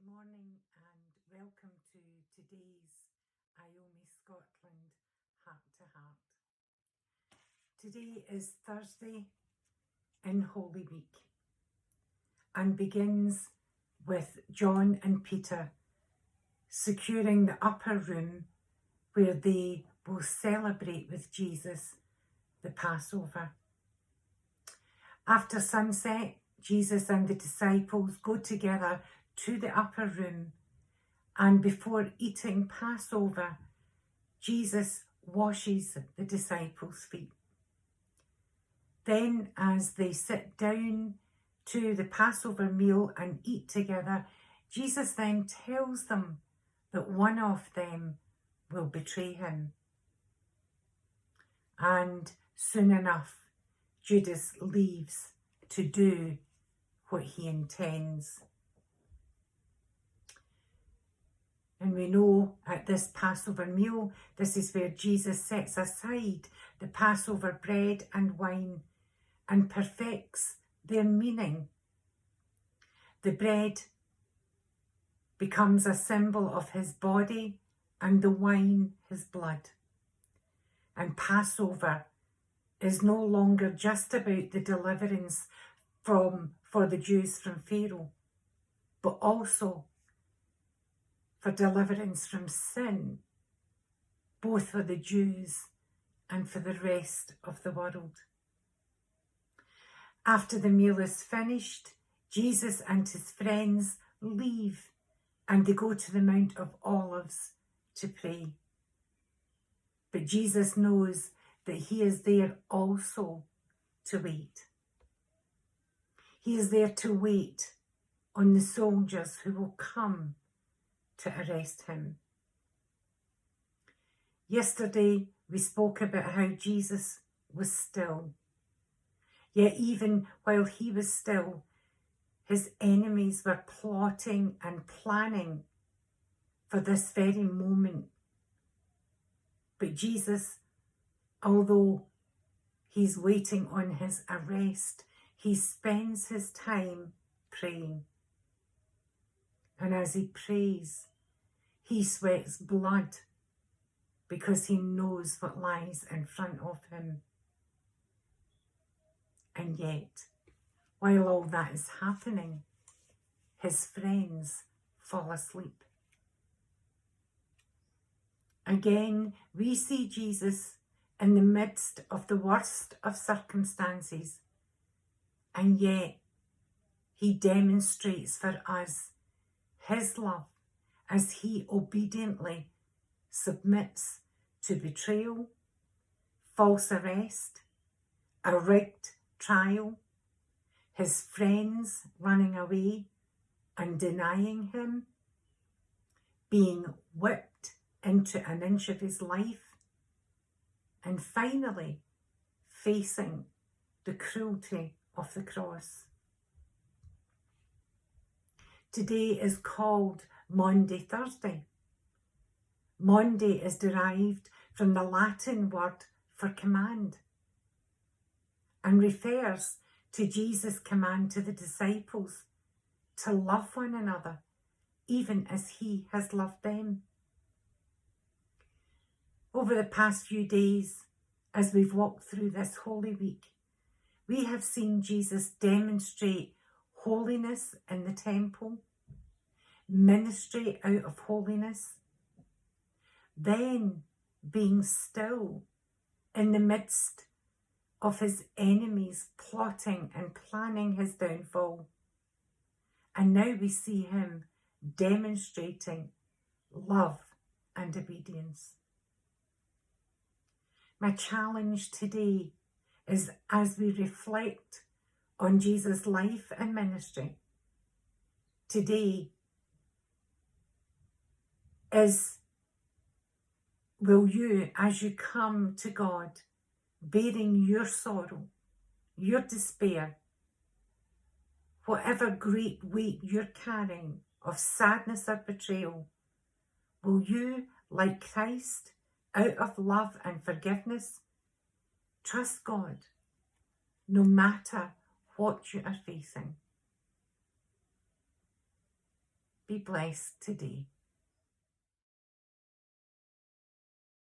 morning and welcome to today's Iaomai Scotland Heart to Heart. Today is Thursday in Holy Week and begins with John and Peter securing the upper room where they will celebrate with Jesus the Passover. After sunset, Jesus and the disciples go together to the upper room, and before eating Passover, Jesus washes the disciples' feet. Then, as they sit down to the Passover meal and eat together, Jesus then tells them that one of them will betray him. And soon enough, Judas leaves to do what he intends. And we know at this Passover meal, this is where Jesus sets aside the Passover bread and wine and perfects their meaning. The bread becomes a symbol of his body and the wine his blood. And Passover is no longer just about the deliverance for the Jews from Pharaoh, but also for deliverance from sin, both for the Jews and for the rest of the world. After the meal is finished, Jesus and his friends leave and they go to the Mount of Olives to pray. But Jesus knows that he is there also to wait. He is there to wait on the soldiers who will come to arrest him. Yesterday, we spoke about how Jesus was still. Yet even while he was still, his enemies were plotting and planning for this very moment. But Jesus, although he's waiting on his arrest, he spends his time praying. And as he prays, he sweats blood because he knows what lies in front of him. And yet, while all that is happening, his friends fall asleep. Again, we see Jesus in the midst of the worst of circumstances, and yet he demonstrates for us his love as he obediently submits to betrayal, false arrest, a rigged trial, his friends running away and denying him, being whipped into an inch of his life, and finally facing the cruelty of the cross. Today is called Maundy Thursday. Maundy is derived from the Latin word for command and refers to Jesus' command to the disciples to love one another, even as he has loved them. Over the past few days, as we've walked through this Holy Week, we have seen Jesus demonstrate holiness in the temple, ministry out of holiness, then being still in the midst of his enemies plotting and planning his downfall. And now we see him demonstrating love and obedience. My challenge today is, as we reflect on Jesus' life and ministry, today is, will you, as you come to God, bearing your sorrow, your despair, whatever great weight you're carrying of sadness or betrayal, will you, like Christ, out of love and forgiveness, trust God no matter what you are facing? Be blessed today.